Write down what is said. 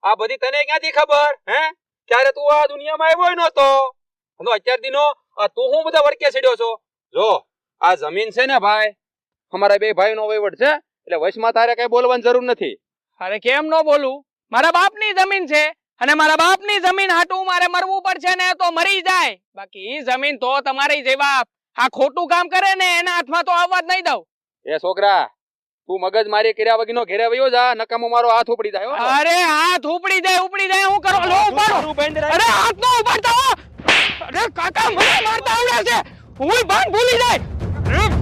આ બધી તને ક્યાંથી ખબર હે? ક્યારે તું આ દુનિયામાં આવ્યો નતો? અત્યાર દીનો તું હું બધા વળકે ચડ્યો છો? જો આ જમીન છે ને ભાઈ, અમારા બે ભાઈનો વહીવટ છે, એટલે વચમાં તારે કઈ બોલવાની જરૂર નથી. અરે કેમ ન બોલું? મારા બાપની જમીન છે અને મારા બાપની જમીન હાટું મારે મરવું પડશે ને તો મરી જાય. બાકી ઈ જમીન તો તમારી જેવા આ ખોટું કામ કરે ને એના હાથમાં તો આવવા જ નહીં દઉં. એ છોકરા, તું મગજ મારી કર્યા વગીનો ઘેરે વયો જા, નકામો મારો હાથ ઉપડી જાય. હો. અરે હાથ ઉપડી જાય હું કરો લો ઉપાડો. અરે હાથ નો ઉપાડતા હો. અરે કાકા મને મારતા આવડે છે, હું ભાન ભૂલી જાય.